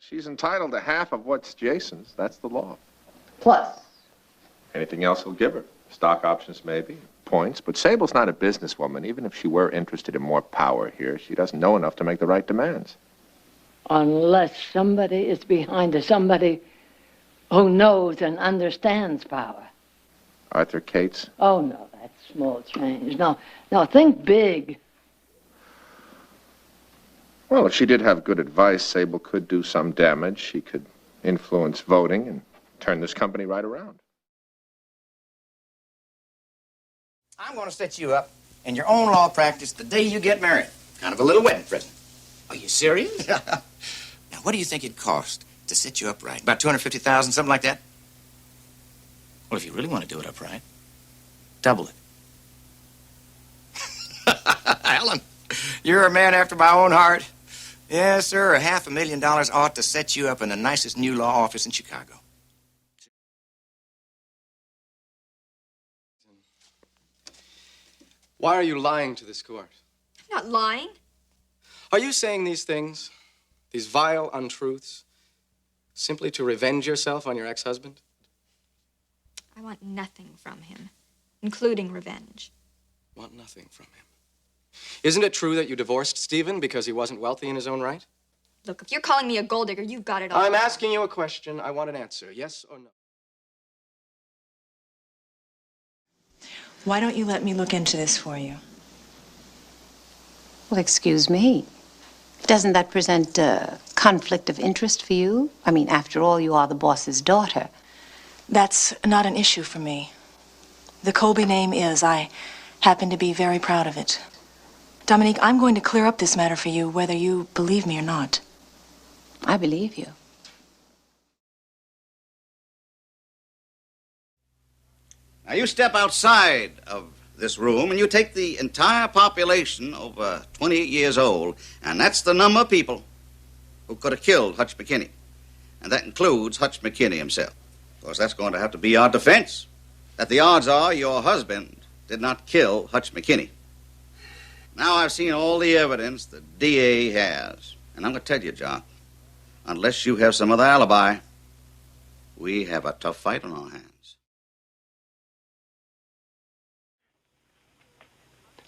She's entitled to half of what's Jason's. That's the law. Plus? Anything else he'll give her. Stock options, maybe. Points. But Sable's not a businesswoman. Even if she were interested in more power here, she doesn't know enough to make the right demands. Unless somebody is behind her. Somebody who knows and understands power. Arthur Cates? Oh, no, that's small change. No, think big. Well, if she did have good advice, Sable could do some damage. She could influence voting and turn this company right around. I'm going to set you up in your own law practice the day you get married. Kind of a little wedding present. Are you serious? Now, what do you think it'd cost to set you up right? About $250,000, something like that? Well, if you really want to do it up right, double it. Alan, you're a man after my own heart. Yes, sir, $500,000 ought to set you up in the nicest new law office in Chicago. Why are you lying to this court? I'm not lying. Are you saying these things, these vile untruths, simply to revenge yourself on your ex-husband? I want nothing from him, including revenge. Want nothing from him. Isn't it true that you divorced Stephen because he wasn't wealthy in his own right? Look, if you're calling me a gold digger, you've got it all. I'm asking you a question. I want an answer. Yes or no? Why don't you let me look into this for you? Well, excuse me. Doesn't that present a conflict of interest for you? I mean, after all, you are the boss's daughter. That's not an issue for me. The Colby name is. I happen to be very proud of it. Dominique, I'm going to clear up this matter for you, whether you believe me or not. I believe you. Now, you step outside of this room and you take the entire population over 28 years old, and that's the number of people who could have killed Hutch McKinney. And that includes Hutch McKinney himself. Of course, that's going to have to be our defense, that the odds are your husband did not kill Hutch McKinney. Now I've seen all the evidence the DA has, and I'm going to tell you, John, unless you have some other alibi, we have a tough fight on our hands.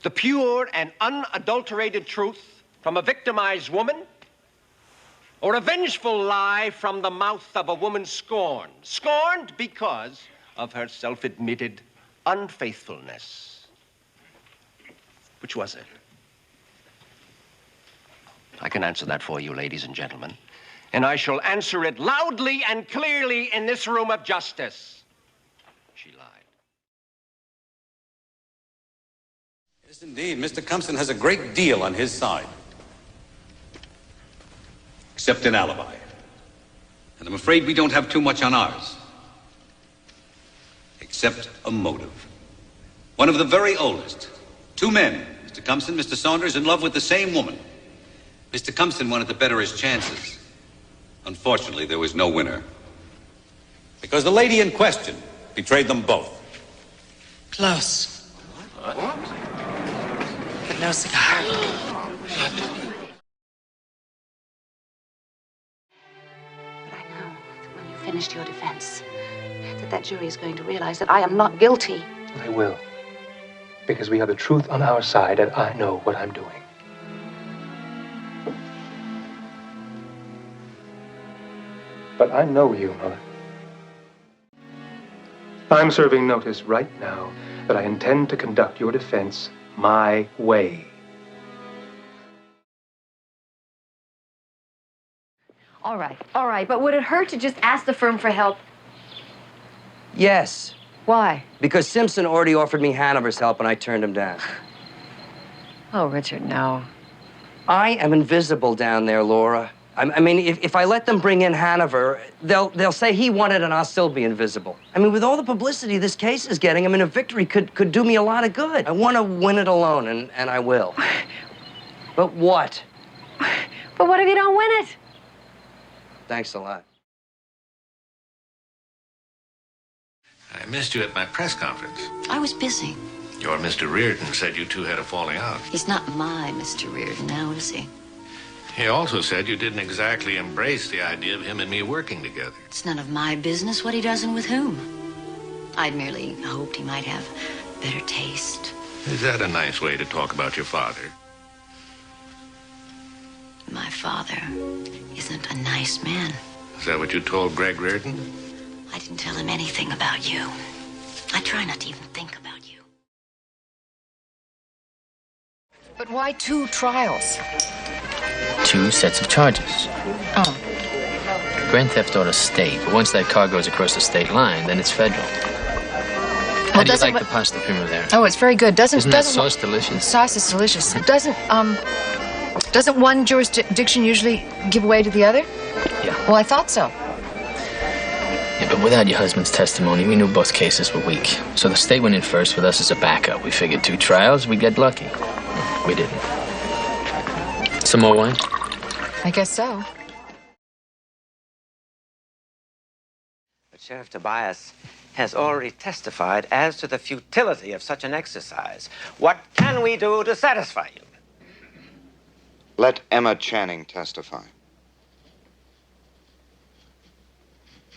The pure and unadulterated truth from a victimized woman, or a vengeful lie from the mouth of a woman scorned. Scorned because of her self-admitted unfaithfulness. Which was it? I can answer that for you, ladies and gentlemen. And I shall answer it loudly and clearly in this room of justice. She lied. Yes, indeed. Mr. Compson has a great deal on his side. Except an alibi. And I'm afraid we don't have too much on ours. Except a motive. One of the very oldest. Two men, Mr. Compson, Mr. Saunders, in love with the same woman. Mr. Compson wanted to better his chances. Unfortunately, there was no winner. Because the lady in question betrayed them both. Close. What? But no cigar. But I know that when you've finished your defense, that jury is going to realize that I am not guilty. They will. Because we have the truth on our side, and I know what I'm doing. But I know you, Mother. I'm serving notice right now that I intend to conduct your defense my way. All right, but would it hurt to just ask the firm for help? Yes. Why? Because Simpson already offered me Hanover's help and I turned him down. Oh, Richard, no. I am invisible down there, Laura. I mean, if I let them bring in Hanover, they'll say he won it and I'll still be invisible. I mean, with all the publicity this case is getting, I mean, a victory could do me a lot of good. I want to win it alone, and I will. But what? But what if you don't win it? Thanks a lot. I missed you at my press conference. I was busy. Your Mr. Reardon said you two had a falling out. He's not my Mr. Reardon now, is he? He also said you didn't exactly embrace the idea of him and me working together. It's none of my business what he does and with whom. I'd merely hoped he might have better taste. Is that a nice way to talk about your father? My father isn't a nice man. Is that what you told Greg Reardon? I didn't tell him anything about you. I try not to even think about you. But why 2 trials? 2 sets of charges. Oh. Grand theft auto state, but once that car goes across the state line, then it's federal. How do you like the pasta prima there? Oh, it's very good. Isn't that sauce delicious? Sauce is delicious. Doesn't one jurisdiction usually give way to the other? Yeah. Well, I thought so. Yeah, but without your husband's testimony, we knew both cases were weak. So the state went in first with us as a backup. We figured 2 trials, we'd get lucky. We didn't. Some more wine? I guess so. But Sheriff Tobias has already testified as to the futility of such an exercise. What can we do to satisfy you? Let Emma Channing testify.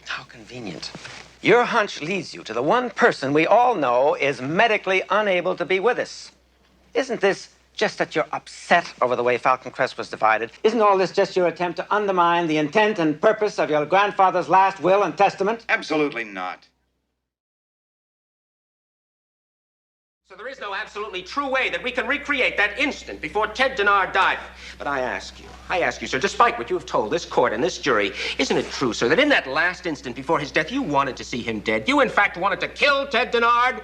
How convenient. Your hunch leads you to the one person we all know is medically unable to be with us. Isn't this just that you're upset over the way Falcon Crest was divided? Isn't all this just your attempt to undermine the intent and purpose of your grandfather's last will and testament? Absolutely not. So there is no absolutely true way that we can recreate that instant before Ted Denard died. But I ask you, sir, despite what you have told this court and this jury, isn't it true, sir, that in that last instant before his death, you wanted to see him dead? You, in fact, wanted to kill Ted Denard?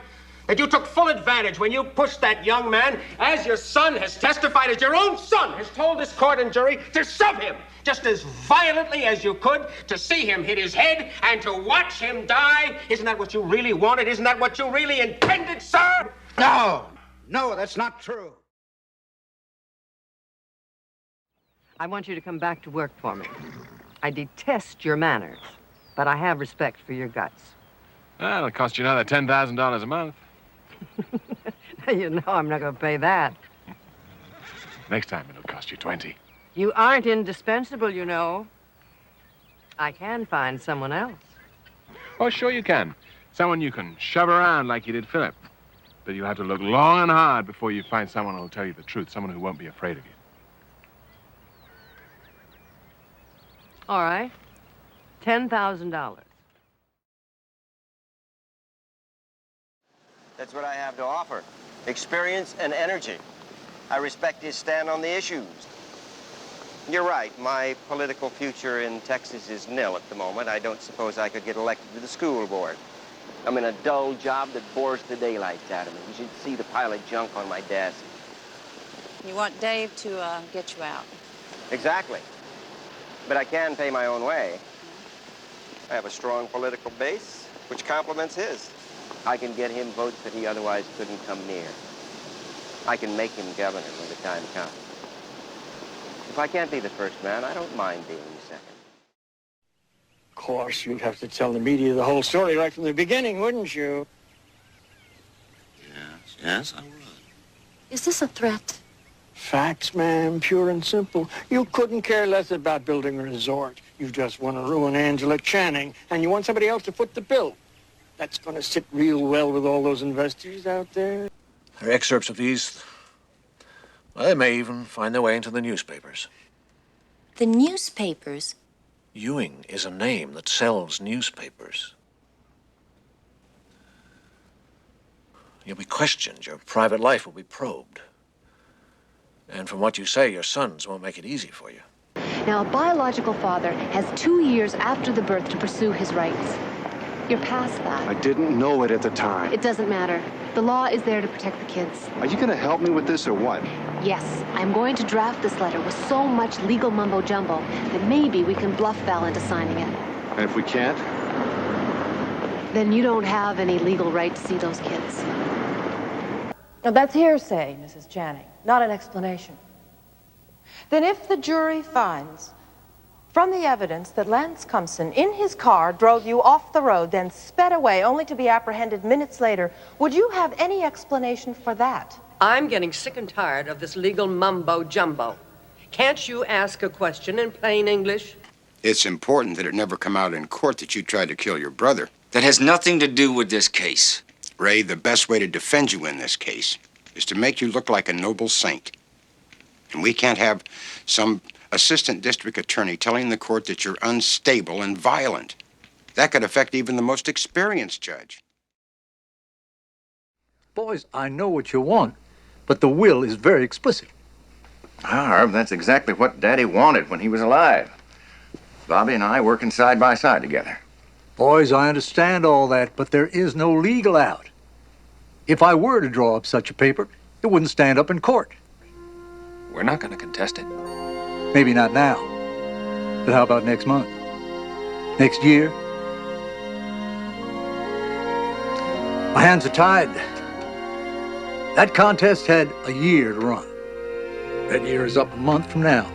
That you took full advantage when you pushed that young man, as your son has testified, as your own son has told this court and jury, to shove him just as violently as you could, to see him hit his head and to watch him die? Isn't that what you really wanted? Isn't that what you really intended, sir? No, that's not true. I want you to come back to work for me. I detest your manners, but I have respect for your guts. Well, it'll cost you another $10,000 a month. You know I'm not going to pay that. Next time it'll cost you 20. You aren't indispensable, you know. I can find someone else. Oh, sure you can. Someone you can shove around like you did Phillip. But you have to look long and hard before you find someone who'll tell you the truth, someone who won't be afraid of you. All right. $10,000. That's what I have to offer. Experience and energy. I respect his stand on the issues. You're right. My political future in Texas is nil at the moment. I don't suppose I could get elected to the school board. I'm in a dull job that bores the daylights out of me. You should see the pile of junk on my desk. You want Dave to get you out? Exactly. But I can pay my own way. I have a strong political base, which complements his. I can get him votes that he otherwise couldn't come near. I can make him governor when the time comes. If I can't be the first man, I don't mind being the second. Of course, you'd have to tell the media the whole story right from the beginning, wouldn't you? Yes, I would. Is this a threat? Facts, ma'am, pure and simple. You couldn't care less about building a resort. You just want to ruin Angela Channing, and you want somebody else to foot the bill. That's going to sit real well with all those investors out there. There are excerpts of these. Well, they may even find their way into the newspapers. The newspapers? Ewing is a name that sells newspapers. You'll be questioned. Your private life will be probed. And from what you say, your sons won't make it easy for you. Now, a biological father has 2 years after the birth to pursue his rights. You're past that. I didn't know it at the time. It doesn't matter. The law is there to protect the kids. Are you going to help me with this or what? Yes, I'm going to draft this letter with so much legal mumbo-jumbo that maybe we can bluff Val into signing it. And if we can't? Then you don't have any legal right to see those kids. Now, that's hearsay, Mrs. Channing, not an explanation. Then if the jury finds from the evidence that Lance Cumpson, in his car, drove you off the road, then sped away, only to be apprehended minutes later, would you have any explanation for that? I'm getting sick and tired of this legal mumbo-jumbo. Can't you ask a question in plain English? It's important that it never come out in court that you tried to kill your brother. That has nothing to do with this case. Ray, the best way to defend you in this case is to make you look like a noble saint. And we can't have some assistant district attorney telling the court that you're unstable and violent. That could affect even the most experienced judge. Boys, I know what you want, but the will is very explicit. Harv, that's exactly what Daddy wanted when he was alive. Bobby and I working side by side together. Boys, I understand all that, but there is no legal out. If I were to draw up such a paper, it wouldn't stand up in court. We're not going to contest it. Maybe not now, but how about next month? Next year? My hands are tied. That contest had a year to run. That year is up a month from now.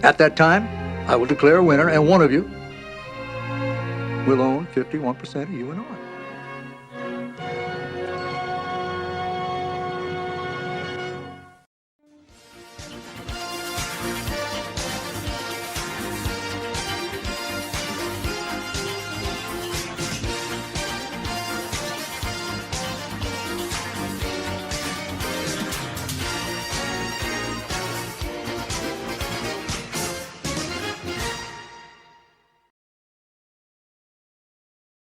At that time, I will declare a winner, and one of you will own 51% of UNR.